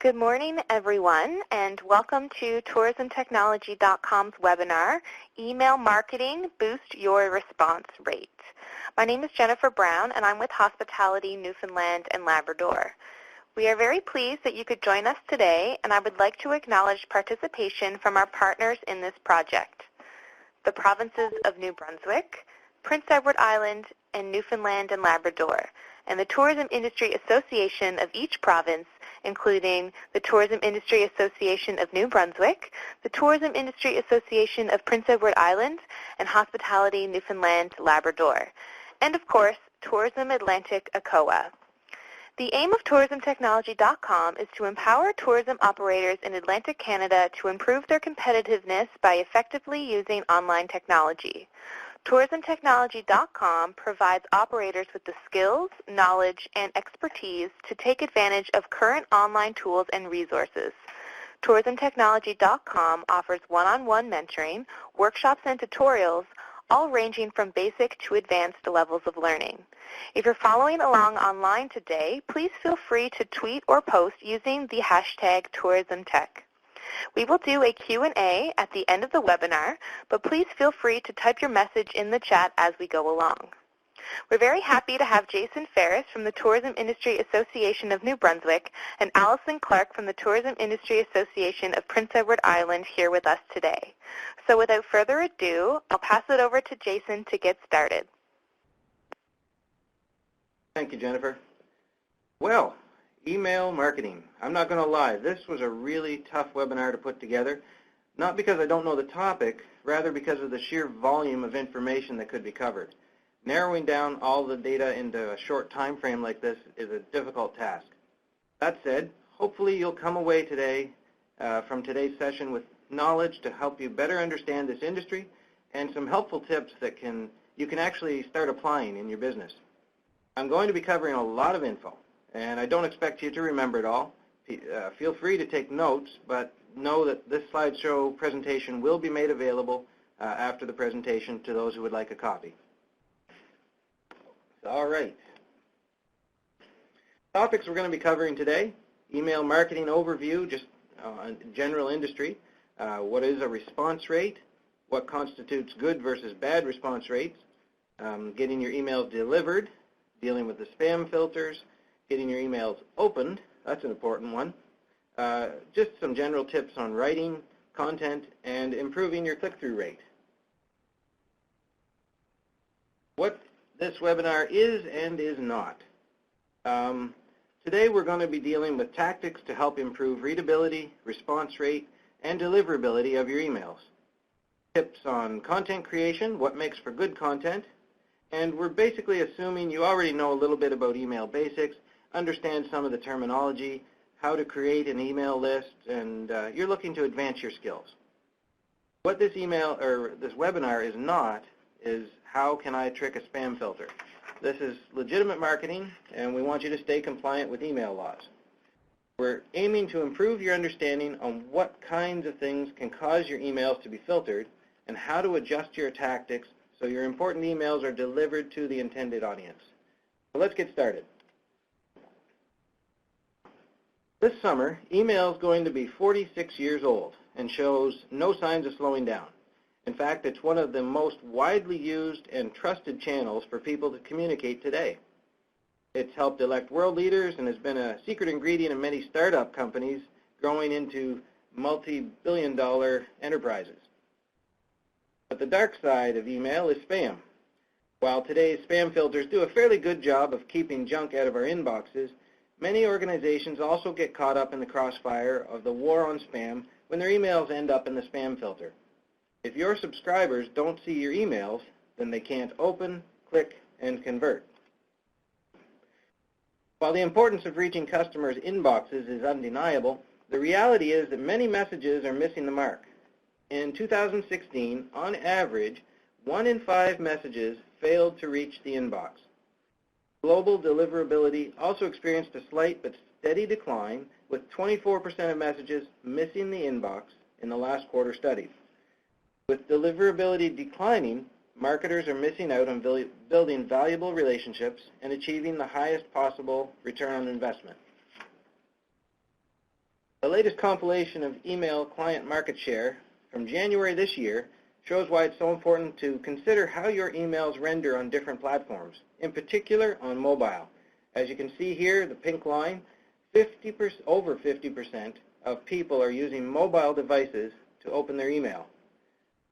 Good morning, everyone, and welcome to tourismtechnology.com's webinar, Email Marketing, Boost Your Response Rate. My name is Jennifer Brown, and I'm with Hospitality Newfoundland and Labrador. We are very pleased that you could join us today, and I would like to acknowledge participation from our partners in this project, the provinces of New Brunswick, Prince Edward Island, and Newfoundland and Labrador, and the Tourism Industry Association of each province, including the Tourism Industry Association of New Brunswick, the Tourism Industry Association of Prince Edward Island, and Hospitality Newfoundland Labrador, and of course, Tourism Atlantic ACOA. The aim of tourismtechnology.com is to empower tourism operators in Atlantic Canada to improve their competitiveness by effectively using online technology. TourismTechnology.com provides operators with the skills, knowledge, and expertise to take advantage of current online tools and resources. TourismTechnology.com offers one-on-one mentoring, workshops, and tutorials, all ranging from basic to advanced levels of learning. If you're following along online today, please feel free to tweet or post using the hashtag TourismTech. We will do a Q&A at the end of the webinar, but please feel free to type your message in the chat as we go along. We're very happy to have Jason Ferris from the Tourism Industry Association of New Brunswick and Allison Clark from the Tourism Industry Association of Prince Edward Island here with us today. So without further ado, I'll pass it over to Jason to get started. Thank you, Jennifer. Well, email marketing. I'm not going to lie, this was a really tough webinar to put together, not because I don't know the topic, rather because of the sheer volume of information that could be covered. Narrowing down all the data into a short time frame like this is a difficult task. That said, hopefully you'll come away today from today's session with knowledge to help you better understand this industry and some helpful tips that you can actually start applying in your business. I'm going to be covering a lot of info, and I don't expect you to remember it all. Feel free to take notes, but know that this slideshow presentation will be made available after the presentation to those who would like a copy. All right. Topics we're going to be covering today: email marketing overview, just general industry, what is a response rate, what constitutes good versus bad response rates, getting your emails delivered, dealing with the spam filters, getting your emails opened, that's an important one, just some general tips on writing, content, and improving your click-through rate. What this webinar is and is not. Today we're going to be dealing with tactics to help improve readability, response rate, and deliverability of your emails. Tips on content creation, what makes for good content, and we're basically assuming you already know a little bit about email basics, understand some of the terminology, how to create an email list, and you're looking to advance your skills. What this webinar is not is how can I trick a spam filter. This is legitimate marketing, and we want you to stay compliant with email laws. We're aiming to improve your understanding on what kinds of things can cause your emails to be filtered and how to adjust your tactics so your important emails are delivered to the intended audience. So let's get started. This summer, email is going to be 46 years old and shows no signs of slowing down. In fact, it's one of the most widely used and trusted channels for people to communicate today. It's helped elect world leaders and has been a secret ingredient in many startup companies growing into multi-billion-dollar enterprises. But the dark side of email is spam. While today's spam filters do a fairly good job of keeping junk out of our inboxes, many organizations also get caught up in the crossfire of the war on spam when their emails end up in the spam filter. If your subscribers don't see your emails, then they can't open, click, and convert. While the importance of reaching customers' inboxes is undeniable, the reality is that many messages are missing the mark. In 2016, on average, 1 in 5 messages failed to reach the inbox. Global deliverability also experienced a slight but steady decline, with 24% of messages missing the inbox in the last quarter study. With deliverability declining, marketers are missing out on building valuable relationships and achieving the highest possible return on investment. The latest compilation of email client market share from January this year shows why it's so important to consider how your emails render on different platforms, in particular on mobile. As you can see here, the pink line, over 50% of people are using mobile devices to open their email.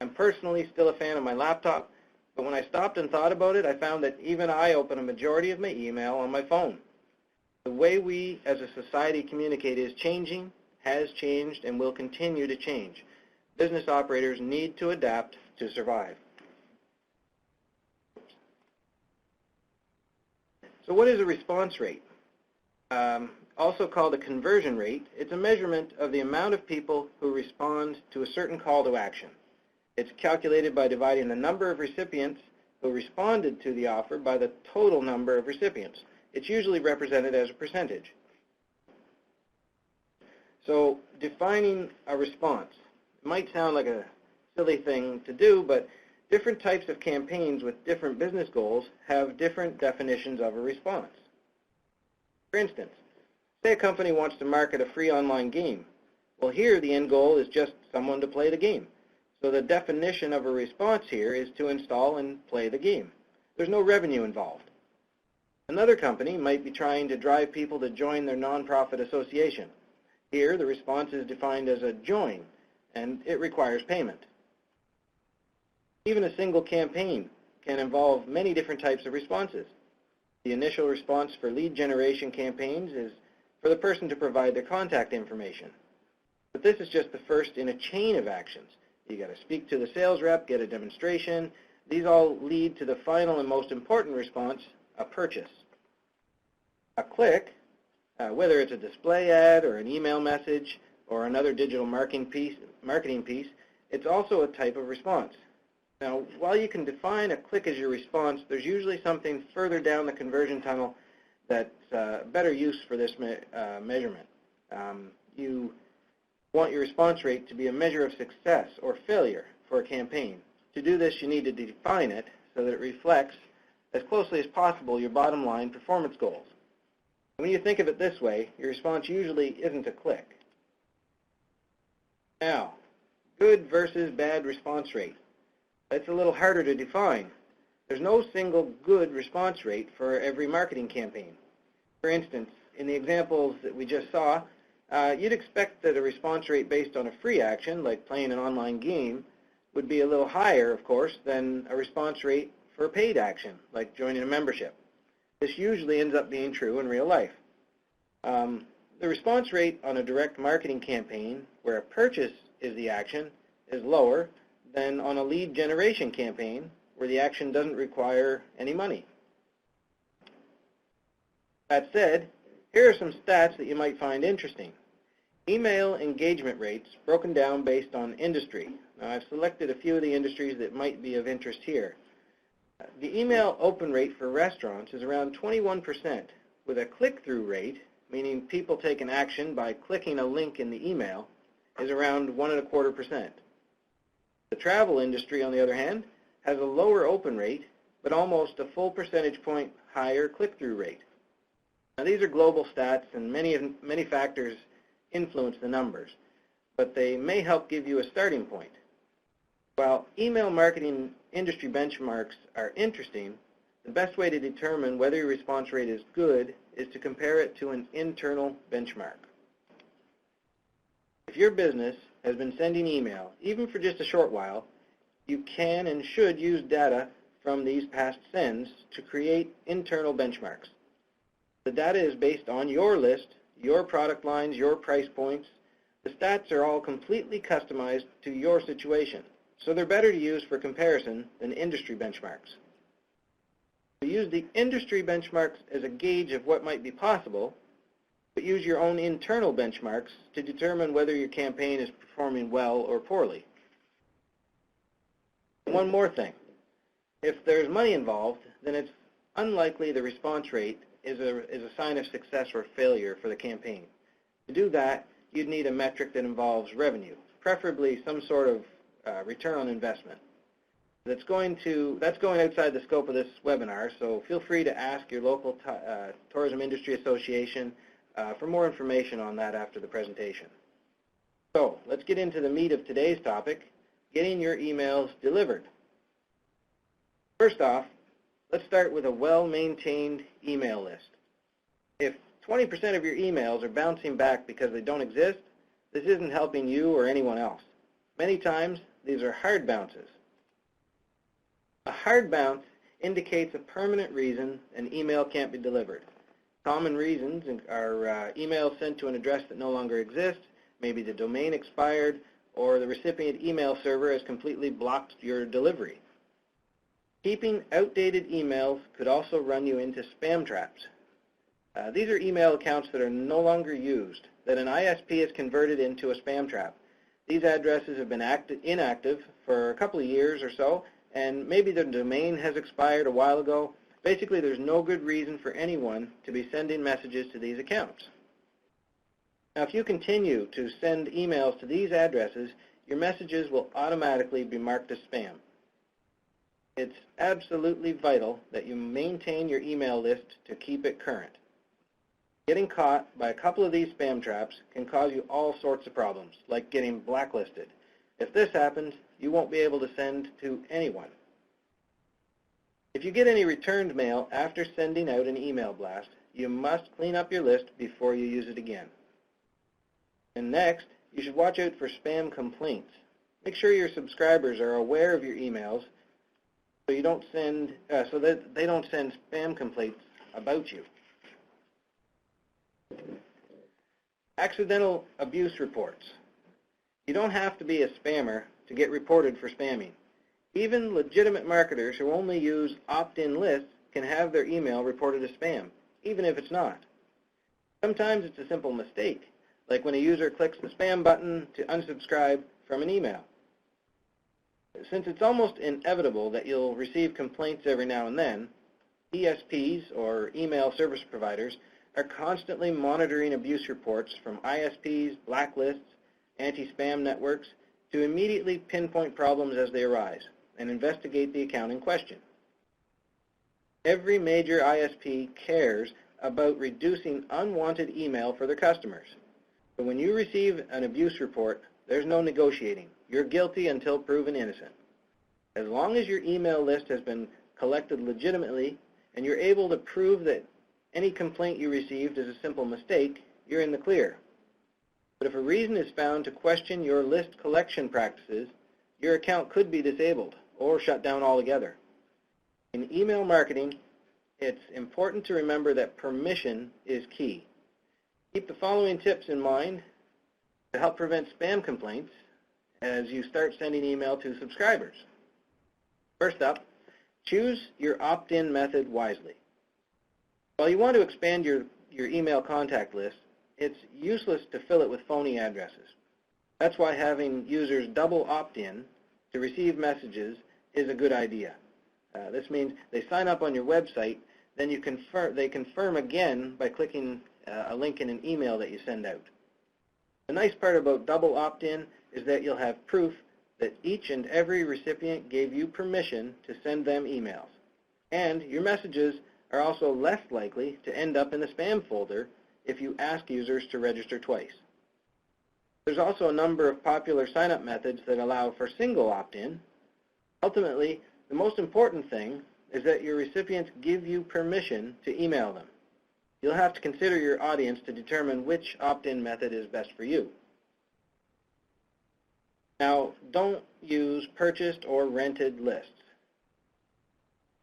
I'm personally still a fan of my laptop, but when I stopped and thought about it, I found that even I open a majority of my email on my phone. The way we as a society communicate is changing, has changed, and will continue to change. Business operators need to adapt to survive. So what is a response rate? Also called a conversion rate, it's a measurement of the amount of people who respond to a certain call to action. It's calculated by dividing the number of recipients who responded to the offer by the total number of recipients. It's usually represented as a percentage. So defining a response. It might sound like a silly thing to do, but different types of campaigns with different business goals have different definitions of a response. For instance, say a company wants to market a free online game. Well, here the end goal is just someone to play the game. So the definition of a response here is to install and play the game. There's no revenue involved. Another company might be trying to drive people to join their nonprofit association. Here the response is defined as a join, and it requires payment. Even a single campaign can involve many different types of responses. The initial response for lead generation campaigns is for the person to provide their contact information. But this is just the first in a chain of actions. You got to speak to the sales rep, get a demonstration. These all lead to the final and most important response, a purchase. A click, whether it's a display ad or an email message or another digital marketing piece, it's also a type of response. Now, while you can define a click as your response, there's usually something further down the conversion tunnel that's better use for this measurement. You want your response rate to be a measure of success or failure for a campaign. To do this, you need to define it so that it reflects as closely as possible your bottom line performance goals. When you think of it this way, your response usually isn't a click. Now, good versus bad response rate. That's a little harder to define. There's no single good response rate for every marketing campaign. For instance, in the examples that we just saw, you'd expect that a response rate based on a free action, like playing an online game, would be a little higher, of course, than a response rate for a paid action, like joining a membership. This usually ends up being true in real life. The response rate on a direct marketing campaign, where a purchase is the action, is lower than on a lead generation campaign, where the action doesn't require any money. That said, here are some stats that you might find interesting. Email engagement rates broken down based on industry. Now, I've selected a few of the industries that might be of interest here. The email open rate for restaurants is around 21%, with a click-through rate, meaning people take an action by clicking a link in the email, is around 1.25%. The travel industry, on the other hand, has a lower open rate, but almost a full percentage point higher click-through rate. Now, these are global stats, and many factors influence the numbers, but they may help give you a starting point. While email marketing industry benchmarks are interesting, the best way to determine whether your response rate is good is to compare it to an internal benchmark. If your business has been sending email, even for just a short while, you can and should use data from these past sends to create internal benchmarks. The data is based on your list, your product lines, your price points. The stats are all completely customized to your situation, so they're better to use for comparison than industry benchmarks. So use the industry benchmarks as a gauge of what might be possible, but use your own internal benchmarks to determine whether your campaign is performing well or poorly. One more thing. If there's money involved, then it's unlikely the response rate is a sign of success or failure for the campaign. To do that, you'd need a metric that involves revenue, preferably some sort of return on investment. That's going outside the scope of this webinar, so feel free to ask your local tourism industry association for more information on that after the presentation. So let's get into the meat of today's topic, getting your emails delivered. First off, let's start with a well-maintained email list. If 20% of your emails are bouncing back because they don't exist, this isn't helping you or anyone else. Many times, these are hard bounces. A hard bounce indicates a permanent reason an email can't be delivered. Common reasons are emails sent to an address that no longer exists, maybe the domain expired, or the recipient email server has completely blocked your delivery. Keeping outdated emails could also run you into spam traps. These are email accounts that are no longer used, that an ISP has converted into a spam trap. These addresses have been inactive for a couple of years or so, and maybe the domain has expired a while ago. Basically, there's no good reason for anyone to be sending messages to these accounts. Now, if you continue to send emails to these addresses, your messages will automatically be marked as spam. It's absolutely vital that you maintain your email list to keep it current. Getting caught by a couple of these spam traps can cause you all sorts of problems, like getting blacklisted. If this happens, you won't be able to send to anyone. If you get any returned mail after sending out an email blast, you must clean up your list before you use it again. And next, you should watch out for spam complaints. Make sure your subscribers are aware of your emails so that they don't send spam complaints about you. Accidental abuse reports. You don't have to be a spammer to get reported for spamming. Even legitimate marketers who only use opt-in lists can have their email reported as spam, even if it's not. Sometimes it's a simple mistake, like when a user clicks the spam button to unsubscribe from an email. Since it's almost inevitable that you'll receive complaints every now and then, ESPs, or email service providers, are constantly monitoring abuse reports from ISPs, blacklists, anti-spam networks to immediately pinpoint problems as they arise and investigate the account in question. Every major ISP cares about reducing unwanted email for their customers. So when you receive an abuse report, there's no negotiating. You're guilty until proven innocent. As long as your email list has been collected legitimately and you're able to prove that any complaint you received is a simple mistake, you're in the clear. But if a reason is found to question your list collection practices, your account could be disabled or shut down altogether. In email marketing, it's important to remember that permission is key. Keep the following tips in mind to help prevent spam complaints as you start sending email to subscribers. First up, choose your opt-in method wisely. While you want to expand your email contact list, it's useless to fill it with phony addresses. That's why having users double opt-in to receive messages is a good idea. This means they sign up on your website, then they confirm again by clicking a link in an email that you send out. The nice part about double opt-in is that you'll have proof that each and every recipient gave you permission to send them emails. And your messages are also less likely to end up in the spam folder if you ask users to register twice. There's also a number of popular sign-up methods that allow for single opt-in. Ultimately, the most important thing is that your recipients give you permission to email them. You'll have to consider your audience to determine which opt-in method is best for you. Now, don't use purchased or rented lists.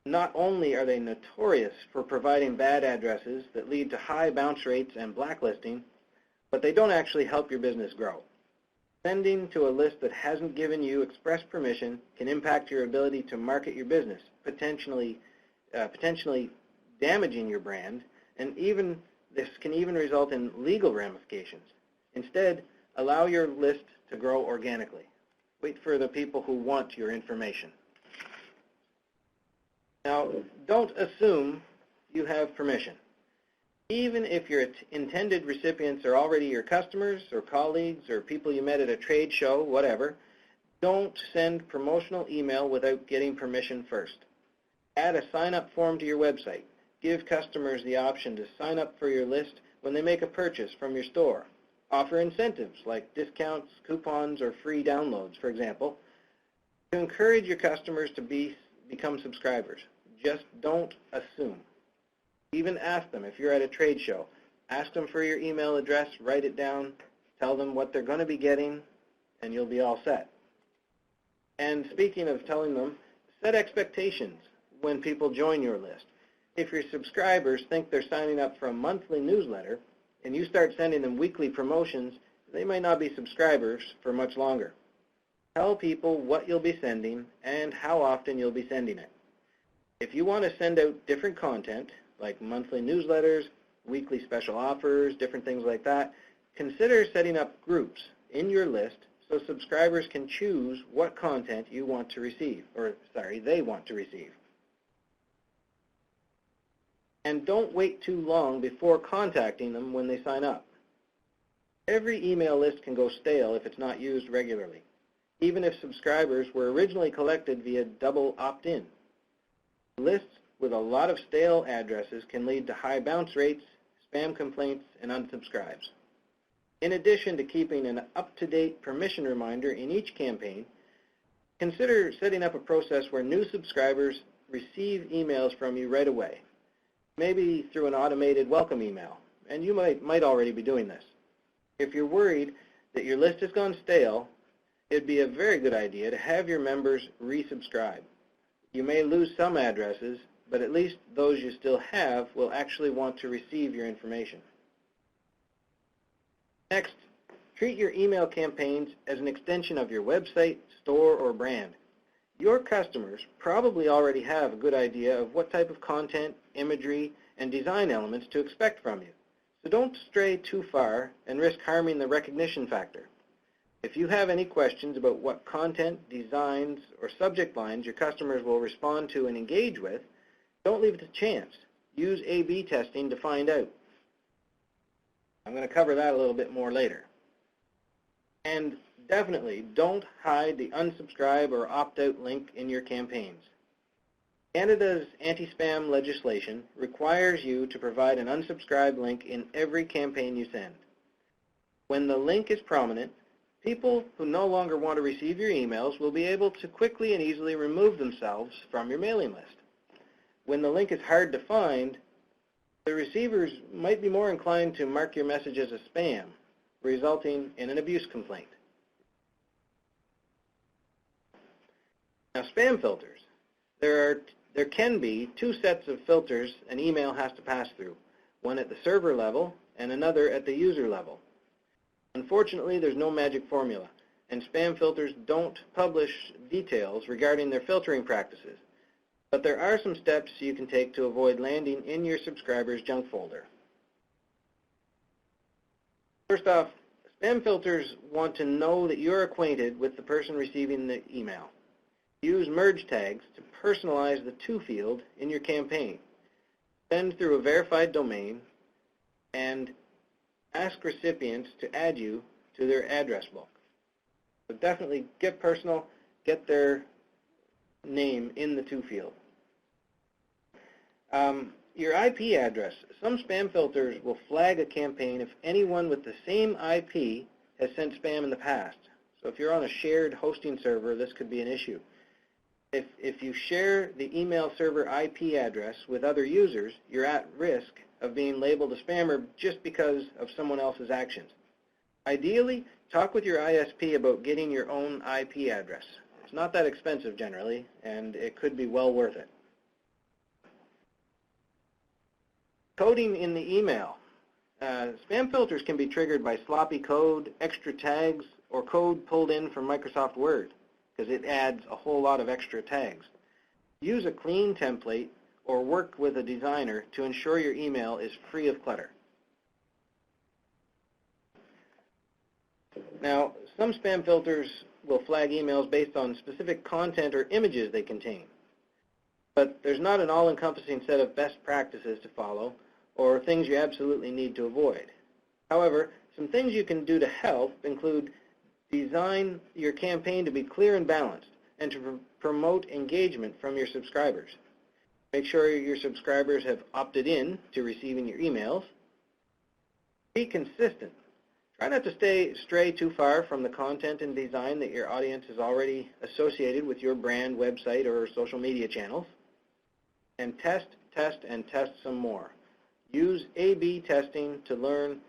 Not only are they notorious for providing bad addresses that lead to high bounce rates and blacklisting, but they don't actually help your business grow. Sending to a list that hasn't given you express permission can impact your ability to market your business, potentially damaging your brand, and this can even result in legal ramifications. Instead, allow your list to grow organically. Wait for the people who want your information. Now, don't assume you have permission. Even if your intended recipients are already your customers or colleagues or people you met at a trade show, whatever, don't send promotional email without getting permission first. Add a sign-up form to your website. Give customers the option to sign up for your list when they make a purchase from your store. Offer incentives like discounts, coupons, or free downloads, for example, to encourage your customers to become subscribers. Just don't assume. Even ask them if you're at a trade show. Ask them for your email address, write it down, tell them what they're going to be getting, and you'll be all set. And speaking of telling them, set expectations when people join your list. If your subscribers think they're signing up for a monthly newsletter and you start sending them weekly promotions, they might not be subscribers for much longer. Tell people what you'll be sending and how often you'll be sending it. If you want to send out different content, like monthly newsletters, weekly special offers, different things like that, consider setting up groups in your list so subscribers can choose what content you want to receive, they want to receive. And don't wait too long before contacting them when they sign up. Every email list can go stale if it's not used regularly, even if subscribers were originally collected via double opt-in. Lists with a lot of stale addresses can lead to high bounce rates, spam complaints, and unsubscribes. In addition to keeping an up-to-date permission reminder in each campaign, consider setting up a process where new subscribers receive emails from you right away, maybe through an automated welcome email, and you might already be doing this. If you're worried that your list has gone stale, it'd be a very good idea to have your members resubscribe. You may lose some addresses, but at least those you still have will actually want to receive your information. Next, treat your email campaigns as an extension of your website, store, or brand. Your customers probably already have a good idea of what type of content, imagery, and design elements to expect from you. So don't stray too far and risk harming the recognition factor. If you have any questions about what content, designs, or subject lines your customers will respond to and engage with, don't leave it to chance. Use A/B testing to find out. I'm going to cover that a little bit more later. And definitely don't hide the unsubscribe or opt-out link in your campaigns. Canada's anti-spam legislation requires you to provide an unsubscribe link in every campaign you send. When the link is prominent, people who no longer want to receive your emails will be able to quickly and easily remove themselves from your mailing list. When the link is hard to find, the receivers might be more inclined to mark your message as a spam, resulting in an abuse complaint. Now, spam filters. There can be two sets of filters an email has to pass through, one at the server level and another at the user level. Unfortunately, there's no magic formula, and spam filters don't publish details regarding their filtering practices. But there are some steps you can take to avoid landing in your subscriber's junk folder. First off, spam filters want to know that you're acquainted with the person receiving the email. Use merge tags to personalize the to field in your campaign. Send through a verified domain and ask recipients to add you to their address book. So definitely get personal, get their name in the to field. Your IP address. Some spam filters will flag a campaign if anyone with the same IP has sent spam in the past. So if you're on a shared hosting server, this could be an issue. If you share the email server IP address with other users, you're at risk of being labeled a spammer just because of someone else's actions. Ideally, talk with your ISP about getting your own IP address. It's not that expensive generally, and it could be well worth it. Coding in the email. Spam filters can be triggered by sloppy code, extra tags, or code pulled in from Microsoft Word, because it adds a whole lot of extra tags. Use a clean template or work with a designer to ensure your email is free of clutter. Now, some spam filters will flag emails based on specific content or images they contain. But there's not an all-encompassing set of best practices to follow or things you absolutely need to avoid. However, some things you can do to help include design your campaign to be clear and balanced and to promote engagement from your subscribers. Make sure your subscribers have opted in to receiving your emails. Be consistent. Try not to stray too far from the content and design that your audience is already associated with your brand, website, or social media channels. And test, and test some more. Use A/B testing to learn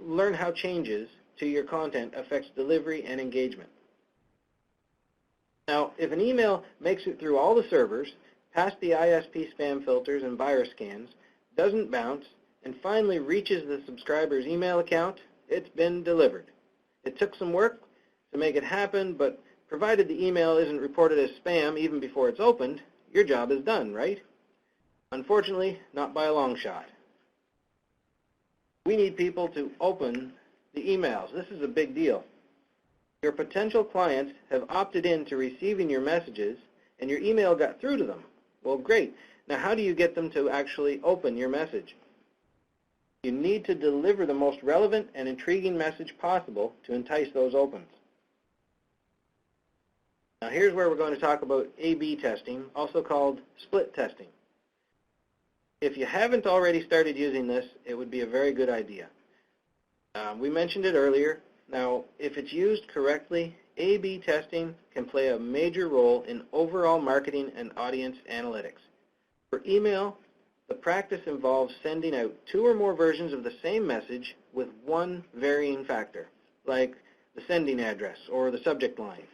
learn how changes to your content affects delivery and engagement. Now, if an email makes it through all the servers, past the ISP spam filters and virus scans, doesn't bounce, and finally reaches the subscriber's email account, it's been delivered. It took some work to make it happen, but provided the email isn't reported as spam even before it's opened, your job is done, right? Unfortunately, not by a long shot. We need people to open the emails. This is a big deal. Your potential clients have opted in to receiving your messages, and your email got through to them. Well, great. Now, how do you get them to actually open your message? You need to deliver the most relevant and intriguing message possible to entice those opens. Now, here's where we're going to talk about A/B testing, also called split testing. If you haven't already started using this, it would be a very good idea. We mentioned it earlier. Now, if it's used correctly, A/B testing can play a major role in overall marketing and audience analytics. For email, the practice involves sending out 2 or more versions of the same message with one varying factor, like the sending address or the subject line.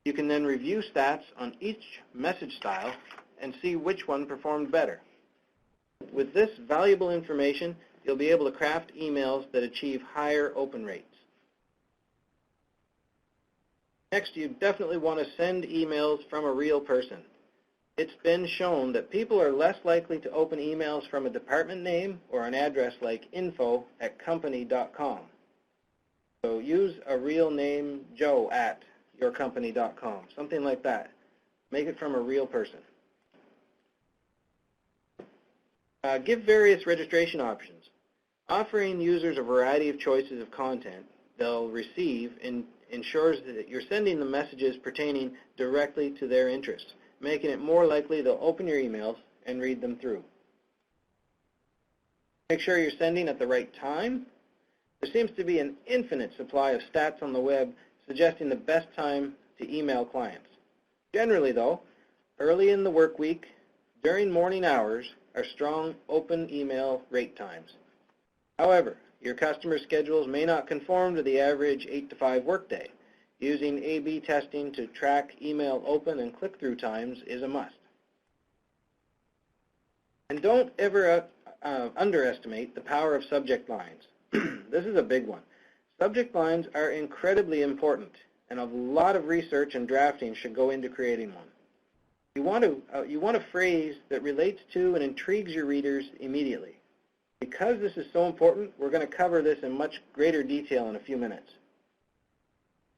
You can then review stats on each message style and see which one performed better. With this valuable information, you'll be able to craft emails that achieve higher open rates. Next, you definitely want to send emails from a real person. It's been shown that people are less likely to open emails from a department name or an address like info@company.com. So use a real name, joe@yourcompany.com, something like that. Make it from a real person. Give various registration options. Offering users a variety of choices of content they'll receive ensures that you're sending the messages pertaining directly to their interests, making it more likely they'll open your emails and read them through. Make sure you're sending at the right time. There seems to be an infinite supply of stats on the web suggesting the best time to email clients. Generally, though, early in the work week, during morning hours, are strong open email rate times. However, your customer schedules may not conform to the average 8 to 5 workday. Using A/B testing to track email open and click-through times is a must. And don't ever underestimate the power of subject lines. This is a big one. Subject lines are incredibly important, and a lot of research and drafting should go into creating one. You want a phrase that relates to and intrigues your readers immediately. Because this is so important, we're going to cover this in much greater detail in a few minutes.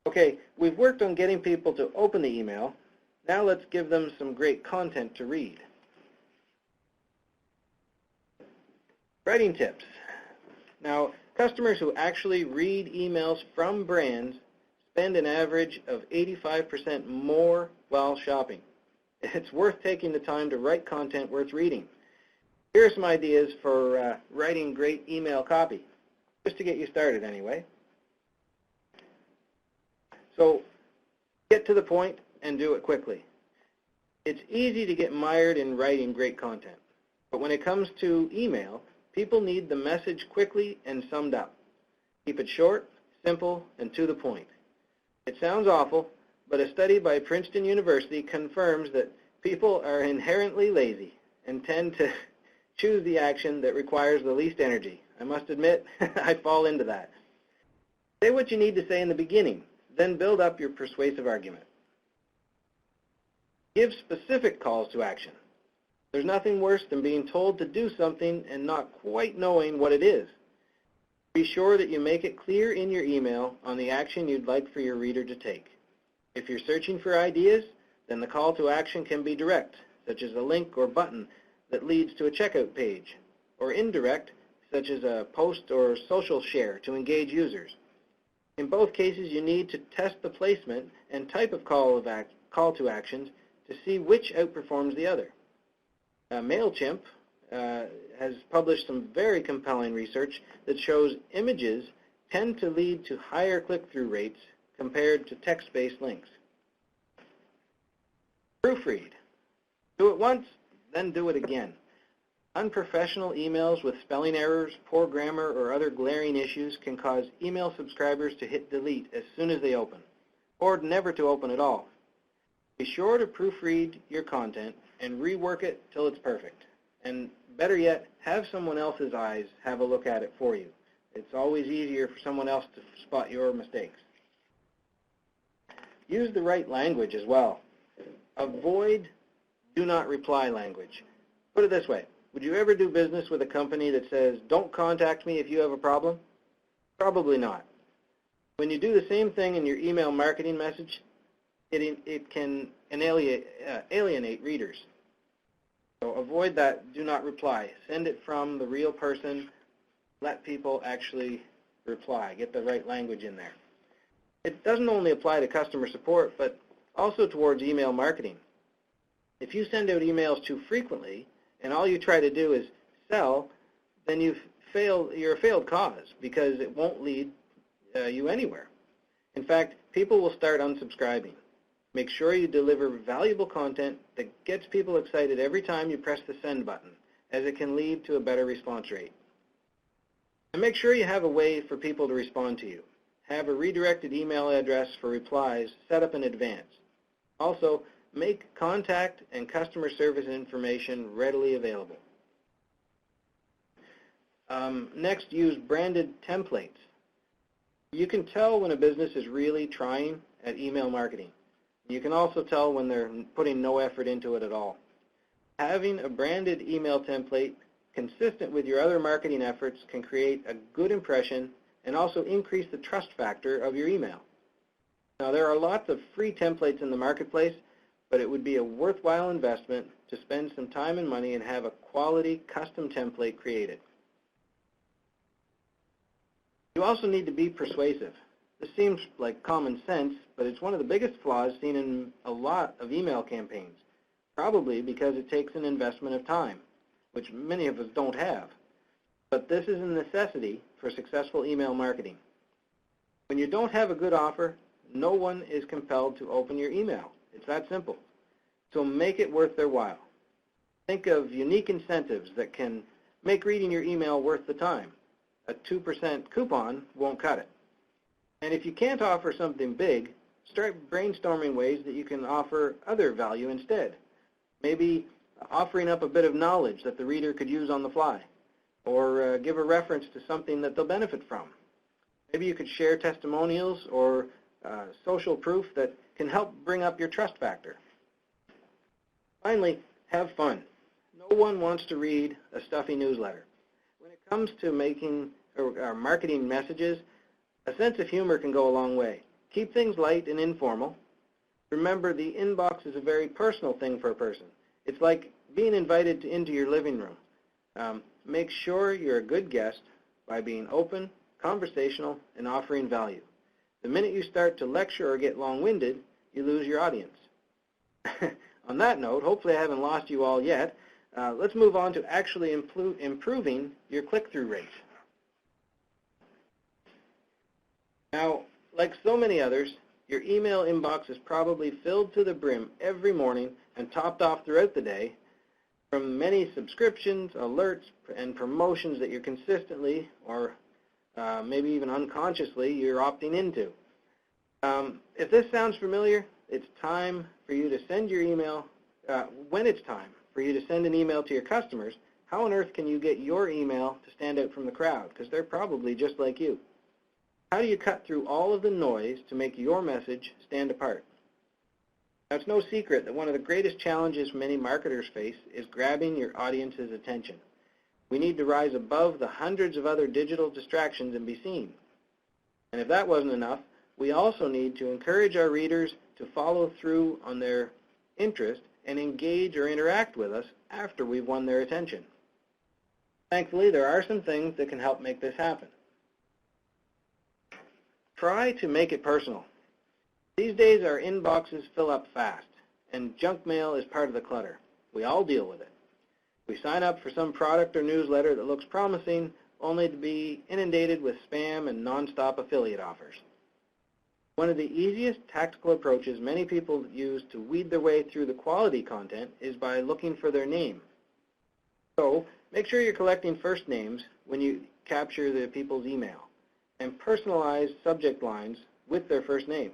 Okay, we've worked on getting people to open the email. Now let's give them some great content to read. Writing tips. Now, customers who actually read emails from brands spend an average of 85% more while shopping. It's worth taking the time to write content worth reading. Here are some ideas for writing great email copy, just to get you started anyway. So get to the point and do it quickly. It's easy to get mired in writing great content, but when it comes to email, people need the message quickly and summed up. Keep it short, simple, and to the point. It sounds awful, but a study by Princeton University confirms that people are inherently lazy and tend to choose the action that requires the least energy. I must admit, I fall into that. Say what you need to say in the beginning, then build up your persuasive argument. Give specific calls to action. There's nothing worse than being told to do something and not quite knowing what it is. Be sure that you make it clear in your email on the action you'd like for your reader to take. If you're searching for ideas, then the call to action can be direct, such as a link or button that leads to a checkout page, or indirect, such as a post or social share to engage users. In both cases, you need to test the placement and type of call to actions to see which outperforms the other. MailChimp has published some very compelling research that shows images tend to lead to higher click-through rates compared to text-based links. Proofread. Do it once, then do it again. Unprofessional emails with spelling errors, poor grammar, or other glaring issues can cause email subscribers to hit delete as soon as they open, or never to open at all. Be sure to proofread your content and rework it till it's perfect. And better yet, have someone else's eyes have a look at it for you. It's always easier for someone else to spot your mistakes. Use the right language as well. Avoid do not reply language. Put it this way. Would you ever do business with a company that says, don't contact me if you have a problem? Probably not. When you do the same thing in your email marketing message, it can alienate readers. So avoid that do not reply. Send it from the real person. Let people actually reply. Get the right language in there. It doesn't only apply to customer support, but also towards email marketing. If you send out emails too frequently, and all you try to do is sell, then you're a failed cause because it won't lead you anywhere. In fact, people will start unsubscribing. Make sure you deliver valuable content that gets people excited every time you press the send button, as it can lead to a better response rate. And make sure you have a way for people to respond to you. Have a redirected email address for replies set up in advance. Also, make contact and customer service information readily available. Next, use branded templates. You can tell when a business is really trying at email marketing. You can also tell when they're putting no effort into it at all. Having a branded email template consistent with your other marketing efforts can create a good impression and also increase the trust factor of your email. Now, there are lots of free templates in the marketplace, but it would be a worthwhile investment to spend some time and money and have a quality custom template created. You also need to be persuasive. This seems like common sense, but it's one of the biggest flaws seen in a lot of email campaigns, probably because it takes an investment of time, which many of us don't have. But this is a necessity for successful email marketing. When you don't have a good offer, no one is compelled to open your email. It's that simple. So make it worth their while. Think of unique incentives that can make reading your email worth the time. A 2% coupon won't cut it. And if you can't offer something big, start brainstorming ways that you can offer other value instead. Maybe offering up a bit of knowledge that the reader could use on the fly, or give a reference to something that they'll benefit from. Maybe you could share testimonials or social proof that can help bring up your trust factor. Finally, have fun. No one wants to read a stuffy newsletter. When it comes to making or marketing messages, a sense of humor can go a long way. Keep things light and informal. Remember, the inbox is a very personal thing for a person. It's like being invited into your living room. Make sure you're a good guest by being open, conversational, and offering value. The minute you start to lecture or get long-winded, you lose your audience. On that note, hopefully I haven't lost you all yet. Let's move on to actually improving your click-through rate. Now, like so many others, your email inbox is probably filled to the brim every morning and topped off throughout the day from many subscriptions, alerts, and promotions that you're consistently or maybe even unconsciously you're opting into. If this sounds familiar, it's time for you to send your email. When it's time for you to send an email to your customers, how on earth can you get your email to stand out from the crowd? Because they're probably just like you. How do you cut through all of the noise to make your message stand apart? Now, it's no secret that one of the greatest challenges many marketers face is grabbing your audience's attention. We need to rise above the hundreds of other digital distractions and be seen. And if that wasn't enough, we also need to encourage our readers to follow through on their interest and engage or interact with us after we've won their attention. Thankfully, there are some things that can help make this happen. Try to make it personal. These days, our inboxes fill up fast, and junk mail is part of the clutter. We all deal with it. We sign up for some product or newsletter that looks promising, only to be inundated with spam and nonstop affiliate offers. One of the easiest tactical approaches many people use to weed their way through the quality content is by looking for their name. So make sure you're collecting first names when you capture the people's email, and personalize subject lines with their first name.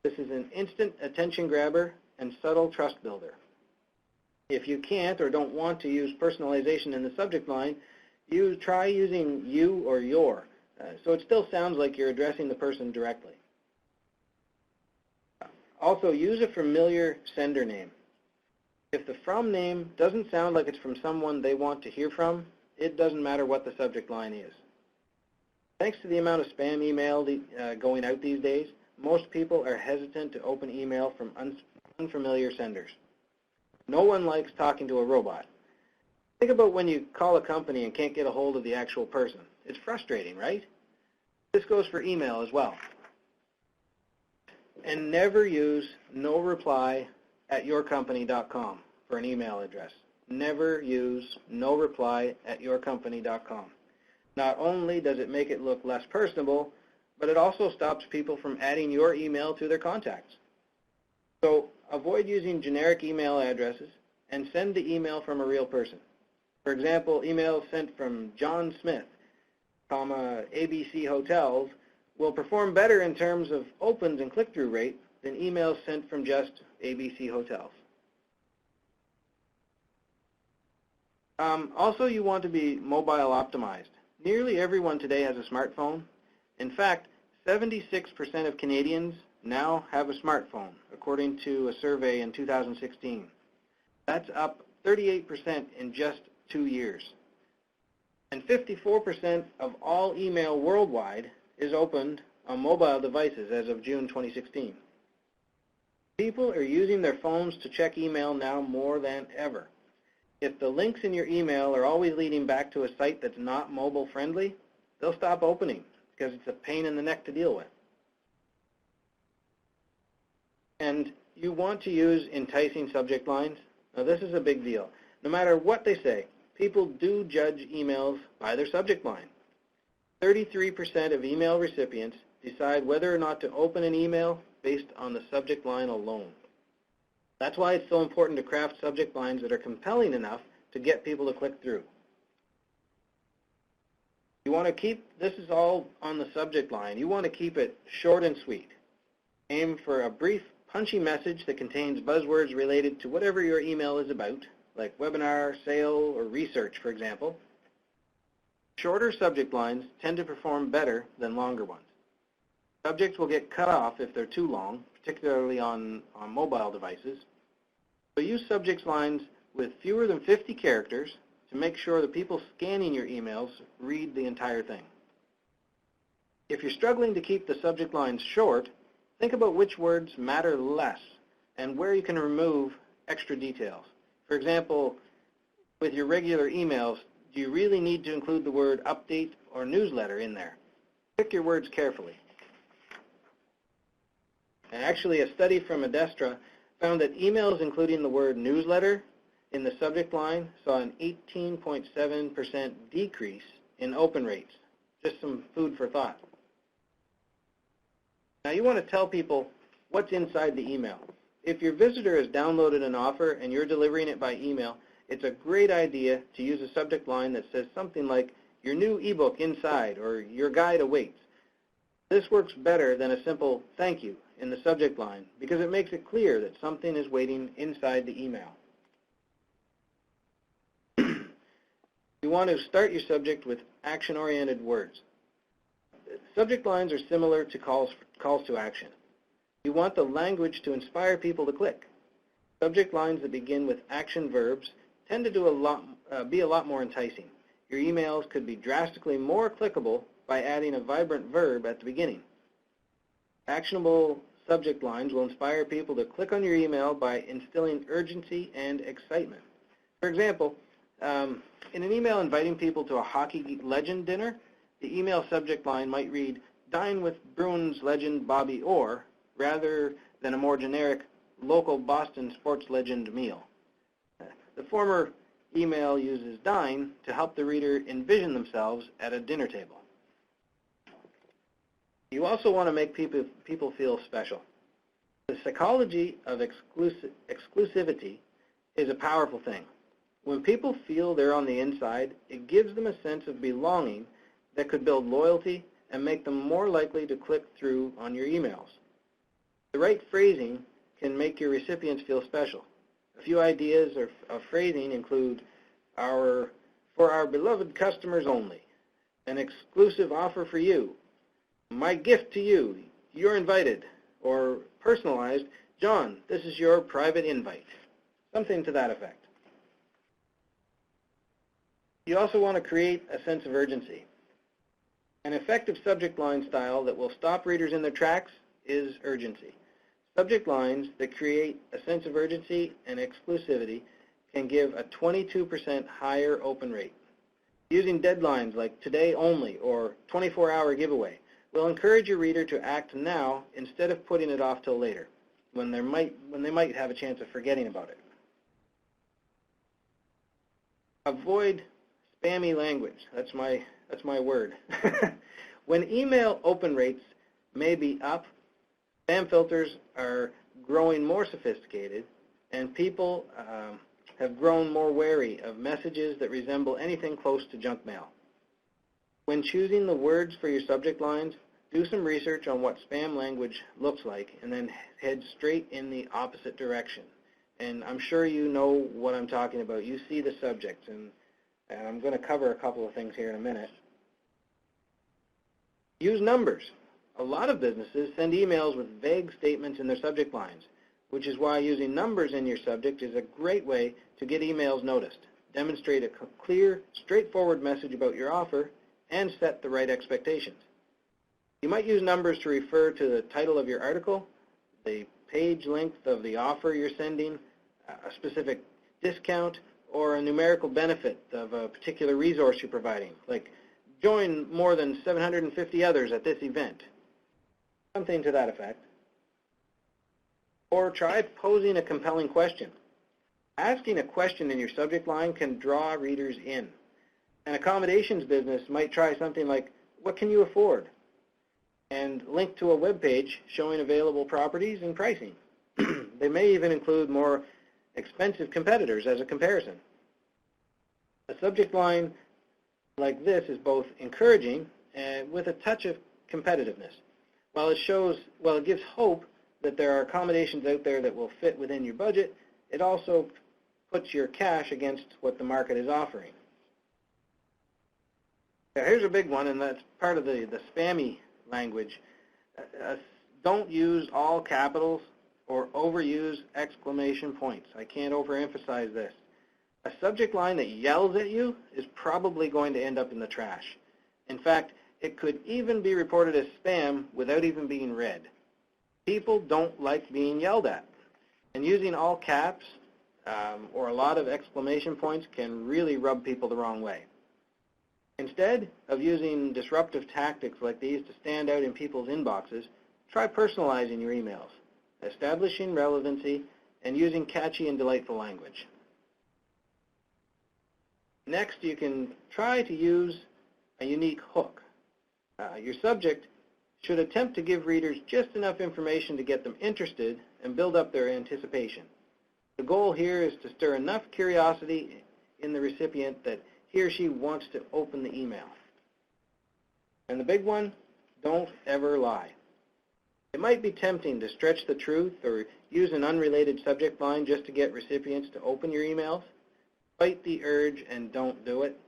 This is an instant attention grabber and subtle trust builder. If you can't or don't want to use personalization in the subject line, try using you or your, so it still sounds like you're addressing the person directly. Also, use a familiar sender name. If the from name doesn't sound like it's from someone they want to hear from, it doesn't matter what the subject line is. Thanks to the amount of spam email going out these days, most people are hesitant to open email from unfamiliar senders. No one likes talking to a robot. Think about when you call a company and can't get a hold of the actual person. It's frustrating, right? This goes for email as well. And never use noreply@yourcompany.com for an email address. Never use noreply@yourcompany.com. Not only does it make it look less personable, but it also stops people from adding your email to their contacts. So avoid using generic email addresses and send the email from a real person. For example, emails sent from John Smith, ABC Hotels will perform better in terms of opens and click-through rate than emails sent from just ABC Hotels. Also, you want to be mobile optimized. Nearly everyone today has a smartphone. In fact, 76% of Canadians now have a smartphone, according to a survey in 2016. That's up 38% in just 2 years. And 54% of all email worldwide is opened on mobile devices as of June 2016. People are using their phones to check email now more than ever. If the links in your email are always leading back to a site that's not mobile friendly, they'll stop opening because it's a pain in the neck to deal with. And you want to use enticing subject lines. Now this is a big deal. No matter what they say, people do judge emails by their subject line. 33% of email recipients decide whether or not to open an email based on the subject line alone. That's why it's so important to craft subject lines that are compelling enough to get people to click through. You want to keep, this is all on the subject line, you want to keep it short and sweet. Aim for a brief, punchy message that contains buzzwords related to whatever your email is about, like webinar, sale, or research, for example. Shorter subject lines tend to perform better than longer ones. Subjects will get cut off if they're too long, particularly on mobile devices. So use subject lines with fewer than 50 characters to make sure the people scanning your emails read the entire thing. If you're struggling to keep the subject lines short, think about which words matter less and where you can remove extra details. For example, with your regular emails, do you really need to include the word update or newsletter in there? Pick your words carefully. And actually, a study from Adestra found that emails including the word newsletter in the subject line saw an 18.7% decrease in open rates. Just some food for thought. Now you want to tell people what's inside the email. If your visitor has downloaded an offer and you're delivering it by email, it's a great idea to use a subject line that says something like, your new ebook inside, or your guide awaits. This works better than a simple thank you in the subject line because it makes it clear that something is waiting inside the email. You want to start your subject with action-oriented words. Subject lines are similar to calls to action. You want the language to inspire people to click. Subject lines that begin with action verbs tend to be a lot more enticing. Your emails could be drastically more clickable by adding a vibrant verb at the beginning. Actionable subject lines will inspire people to click on your email by instilling urgency and excitement. For example, in an email inviting people to a hockey legend dinner, the email subject line might read, dine with Bruins legend Bobby Orr, rather than a more generic local Boston sports legend meal. The former email uses Dine to help the reader envision themselves at a dinner table. You also want to make people feel special. The psychology of exclusivity is a powerful thing. When people feel they're on the inside, it gives them a sense of belonging that could build loyalty and make them more likely to click through on your emails. The right phrasing can make your recipients feel special. A few ideas of phrasing include for our beloved customers only, an exclusive offer for you, my gift to you, you're invited, or personalized, John, this is your private invite. Something to that effect. You also want to create a sense of urgency. An effective subject line style that will stop readers in their tracks is urgency. Subject lines that create a sense of urgency and exclusivity can give a 22% higher open rate. Using deadlines like today only or 24-hour giveaway will encourage your reader to act now instead of putting it off till later, when they might have a chance of forgetting about it. Avoid spammy language. That's my word. When email open rates may be up, spam filters are growing more sophisticated, and people have grown more wary of messages that resemble anything close to junk mail. When choosing the words for your subject lines, do some research on what spam language looks like and then head straight in the opposite direction. And I'm sure you know what I'm talking about. You see the subjects, and I'm going to cover a couple of things here in a minute. Use numbers. A lot of businesses send emails with vague statements in their subject lines, which is why using numbers in your subject is a great way to get emails noticed. Demonstrate a clear, straightforward message about your offer and set the right expectations. You might use numbers to refer to the title of your article, the page length of the offer you're sending, a specific discount, or a numerical benefit of a particular resource you're providing, like join more than 750 others at this event. Something to that effect. Or try posing a compelling question. Asking a question in your subject line can draw readers in. An accommodations business might try something like, what can you afford? And link to a web page showing available properties and pricing. They may even include more expensive competitors as a comparison. A subject line like this is both encouraging and with a touch of competitiveness. While it gives hope that there are accommodations out there that will fit within your budget, it also puts your cash against what the market is offering. Now, here's a big one, and that's part of the spammy language. Don't use all capitals or overuse exclamation points. I can't overemphasize this. A subject line that yells at you is probably going to end up in the trash. In fact, it could even be reported as spam without even being read. People don't like being yelled at. And using all caps or a lot of exclamation points can really rub people the wrong way. Instead of using disruptive tactics like these to stand out in people's inboxes, try personalizing your emails, establishing relevancy, and using catchy and delightful language. Next, you can try to use a unique hook. Your subject should attempt to give readers just enough information to get them interested and build up their anticipation. The goal here is to stir enough curiosity in the recipient that he or she wants to open the email. And the big one, don't ever lie. It might be tempting to stretch the truth or use an unrelated subject line just to get recipients to open your emails. Fight the urge and don't do it.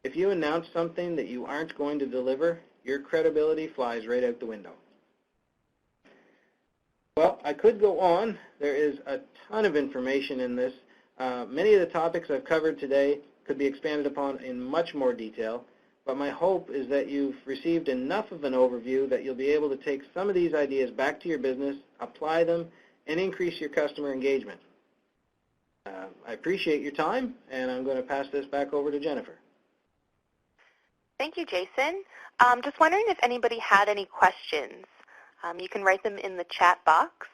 If you announce something that you aren't going to deliver, your credibility flies right out the window. Well, I could go on. There is a ton of information in this. Many of the topics I've covered today could be expanded upon in much more detail, but my hope is that you've received enough of an overview that you'll be able to take some of these ideas back to your business, apply them, and increase your customer engagement. I appreciate your time, and I'm going to pass this back over to Jennifer. Thank you, Jason. Just wondering if anybody had any questions. You can write them in the chat box.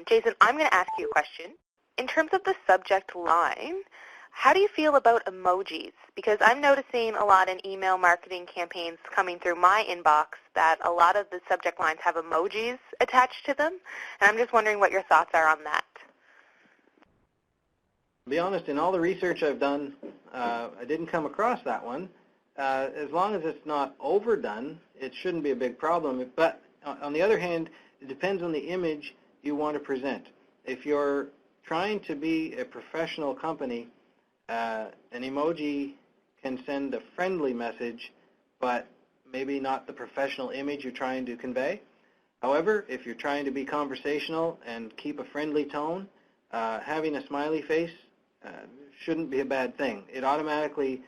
Jason, I'm going to ask you a question. In terms of the subject line, How do you feel about emojis? Because I'm noticing a lot in email marketing campaigns coming through my inbox that a lot of the subject lines have emojis attached to them, and I'm just wondering what your thoughts are on that. To be honest, in all the research I've done, I didn't come across that one. As long as it's not overdone, it shouldn't be a big problem. But on the other hand, it depends on the image you want to present. If you're trying to be a professional company, an emoji can send a friendly message, but maybe not the professional image you're trying to convey. However, if you're trying to be conversational and keep a friendly tone, having a smiley face shouldn't be a bad thing. It automatically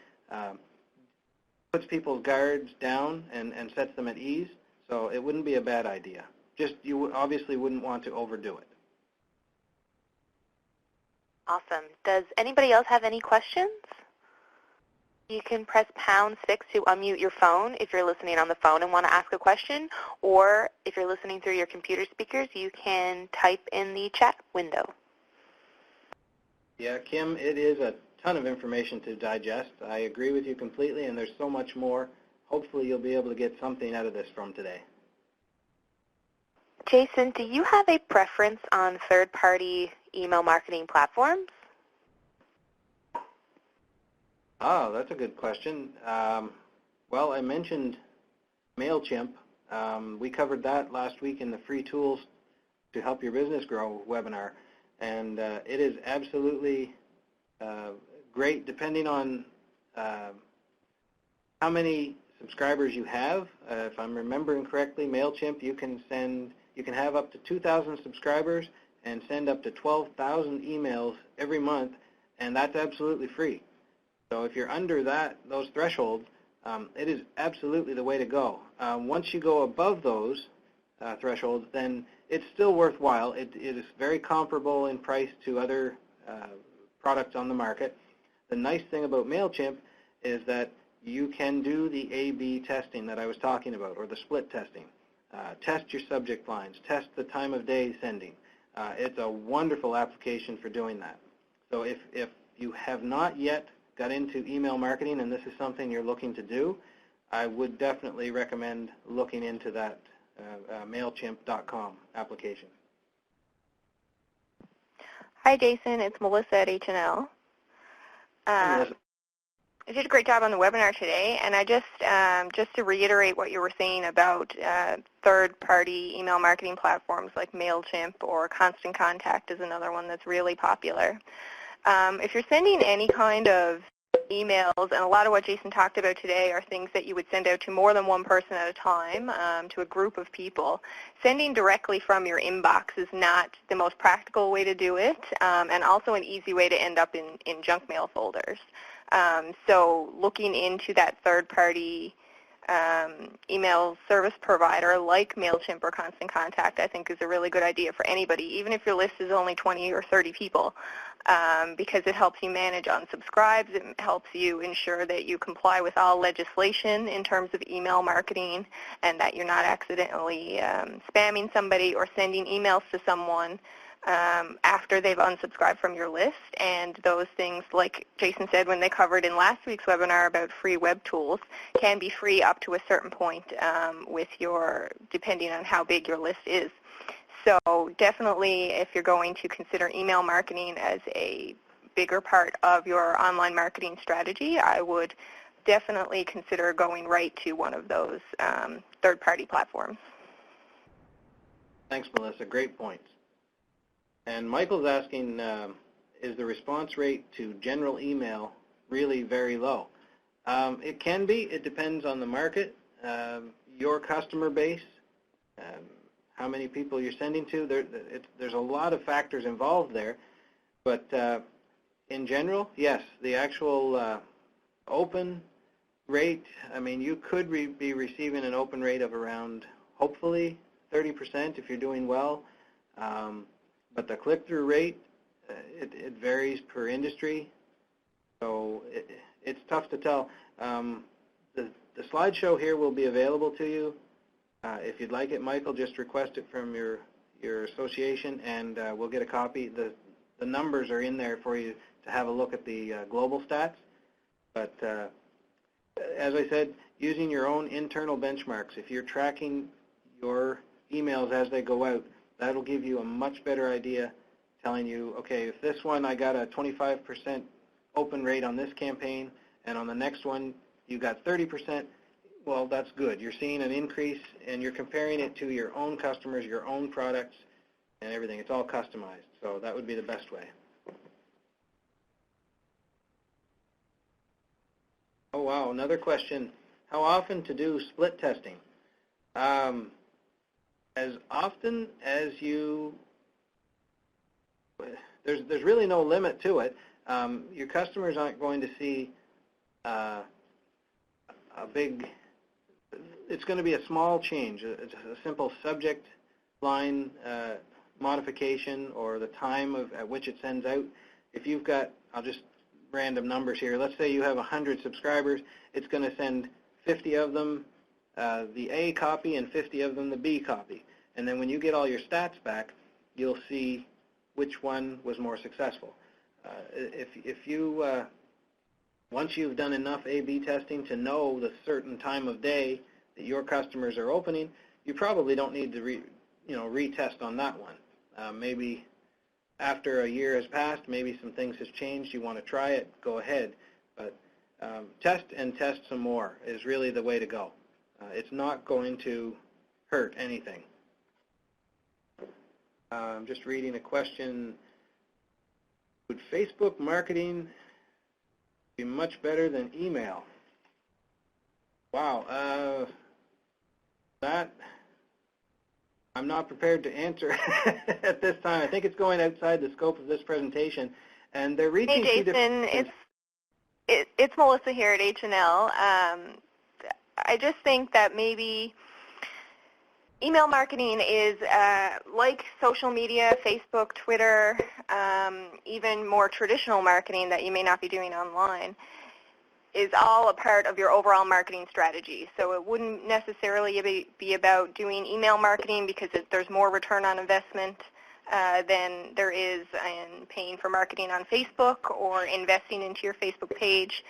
puts people's guards down and sets them at ease, so it wouldn't be a bad idea. Just you obviously wouldn't want to overdo it. Awesome. Does anybody else have any questions? You can press #6 to unmute your phone if you're listening on the phone and want to ask a question, or if you're listening through your computer speakers, you can type in the chat window. Yeah, Kim, it is a ton of information to digest. I agree with you completely, and there's so much more. Hopefully you'll be able to get something out of this from today. Jason, do you have a preference on third-party email marketing platforms? Oh, that's a good question. Well, I mentioned MailChimp. We covered that last week in the Free Tools to Help Your Business Grow webinar, and it is absolutely great depending on how many subscribers you have. If I'm remembering correctly, MailChimp, you can have up to 2,000 subscribers and send up to 12,000 emails every month, and that's absolutely free. So if you're under those thresholds, it is absolutely the way to go. Once you go above those thresholds, then it's still worthwhile. It is very comparable in price to other products on the market. The nice thing about MailChimp is that you can do the A/B testing that I was talking about, or the split testing. Test your subject lines, test the time of day sending. It's a wonderful application for doing that. So if you have not yet got into email marketing and this is something you're looking to do, I would definitely recommend looking into that MailChimp.com application. Hi, Jason. It's Melissa at H&L. Hi, Melissa. You did a great job on the webinar today, and I just to reiterate what you were saying about third-party email marketing platforms like MailChimp or Constant Contact is another one that's really popular. If you're sending any kind of emails, and a lot of what Jason talked about today are things that you would send out to more than one person at a time, to a group of people, sending directly from your inbox is not the most practical way to do it, and also an easy way to end up in junk mail folders. So looking into that third-party email service provider like MailChimp or Constant Contact, I think, is a really good idea for anybody, even if your list is only 20 or 30 people, because it helps you manage unsubscribes. It helps you ensure that you comply with all legislation in terms of email marketing and that you're not accidentally spamming somebody or sending emails to someone after they've unsubscribed from your list. And those things, like Jason said when they covered in last week's webinar about free web tools, can be free up to a certain point depending on how big your list is. So definitely, if you're going to consider email marketing as a bigger part of your online marketing strategy, I would definitely consider going right to one of those third-party platforms. Thanks, Melissa. Great points. And Michael's asking, is the response rate to general email really very low? It can be. It depends on the market, your customer base, how many people you're sending to. There's a lot of factors involved there. But in general, yes, the actual open rate, I mean, you could be receiving an open rate of around, hopefully, 30% if you're doing well. But the click-through rate, it varies per industry, so it's tough to tell. The slideshow here will be available to you. If you'd like it, Michael, just request it from your association, and we'll get a copy. The numbers are in there for you to have a look at the global stats. But as I said, using your own internal benchmarks, if you're tracking your emails as they go out, that'll give you a much better idea, telling you, okay, if this one I got a 25% open rate on this campaign, and on the next one you got 30%, well, that's good. You're seeing an increase, and you're comparing it to your own customers, your own products, and everything. It's all customized, so that would be the best way. Oh, wow, another question. How often to do split testing? As often as you, there's really no limit to it. Your customers aren't going to see a big, it's going to be a small change. It's a simple subject line modification or the time at which it sends out. If you've got, I'll just random numbers here. Let's say you have 100 subscribers. It's going to send 50 of them the A copy and 50 of them the B copy. And then when you get all your stats back, you'll see which one was more successful. If you once you've done enough A/B testing to know the certain time of day that your customers are opening, you probably don't need to retest on that one. Maybe after a year has passed, maybe some things has changed, you want to try it, go ahead. But test and test some more is really the way to go. It's not going to hurt anything. I'm just reading a question. Would Facebook marketing be much better than email? Wow, that I'm not prepared to answer at this time. I think it's going outside the scope of this presentation, and they're reaching. Hey, Jason, it's Melissa here at H&L. I just think that maybe email marketing is like social media, Facebook, Twitter, even more traditional marketing that you may not be doing online, is all a part of your overall marketing strategy. So it wouldn't necessarily be about doing email marketing because there's more return on investment than there is in paying for marketing on Facebook or investing into your Facebook page.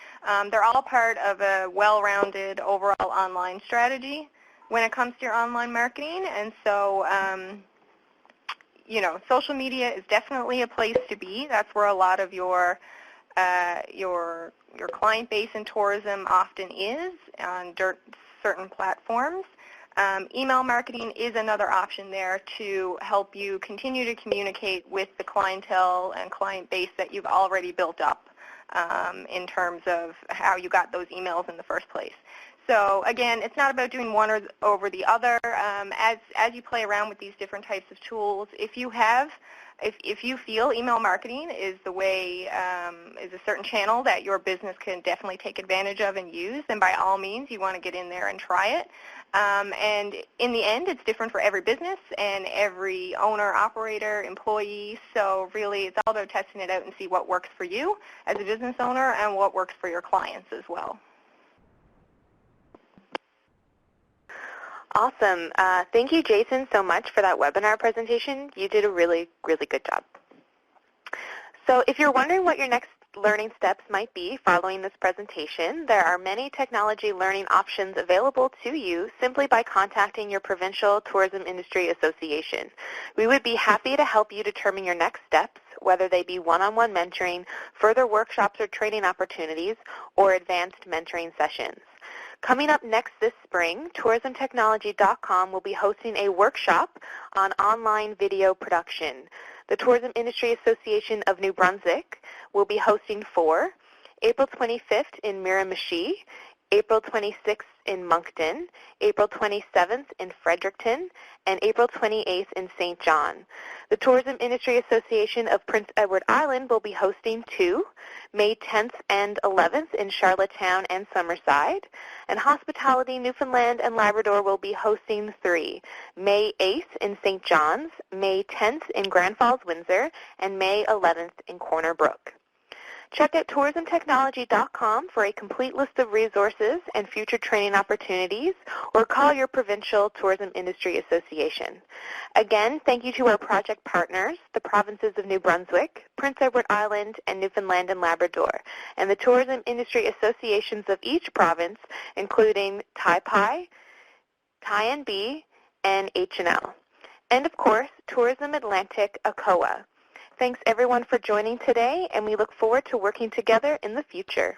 They're all part of a well-rounded overall online strategy when it comes to your online marketing. And so, social media is definitely a place to be. That's where a lot of your client base in tourism often is on certain platforms. Email marketing is another option there to help you continue to communicate with the clientele and client base that you've already built up in terms of how you got those emails in the first place. So again, it's not about doing one over the other. As you play around with these different types of tools, if you feel email marketing is the way, is a certain channel that your business can definitely take advantage of and use, then by all means you want to get in there and try it. And in the end, it's different for every business and every owner, operator, employee. So really, it's all about testing it out and see what works for you as a business owner and what works for your clients as well. Awesome. Thank you, Jason, so much for that webinar presentation. You did a really, really good job. So if you're wondering what your next learning steps might be following this presentation, there are many technology learning options available to you simply by contacting your Provincial Tourism Industry Association. We would be happy to help you determine your next steps, whether they be one-on-one mentoring, further workshops or training opportunities, or advanced mentoring sessions. Coming up next this spring, tourismtechnology.com will be hosting a workshop on online video production. The Tourism Industry Association of New Brunswick will be hosting 4, April 25th in Miramichi, April 26th in Moncton, April 27th in Fredericton, and April 28th in St. John. The Tourism Industry Association of Prince Edward Island will be hosting 2, May 10th and 11th in Charlottetown and Summerside, and Hospitality Newfoundland and Labrador will be hosting 3, May 8th in St. John's, May 10th in Grand Falls, Windsor, and May 11th in Corner Brook. Check out tourismtechnology.com for a complete list of resources and future training opportunities, or call your provincial tourism industry association. Again, thank you to our project partners, the provinces of New Brunswick, Prince Edward Island, and Newfoundland and Labrador, and the tourism industry associations of each province, including TIPI, TINB, and H&L. And of course, Tourism Atlantic, ACOA. Thanks everyone for joining today, and we look forward to working together in the future.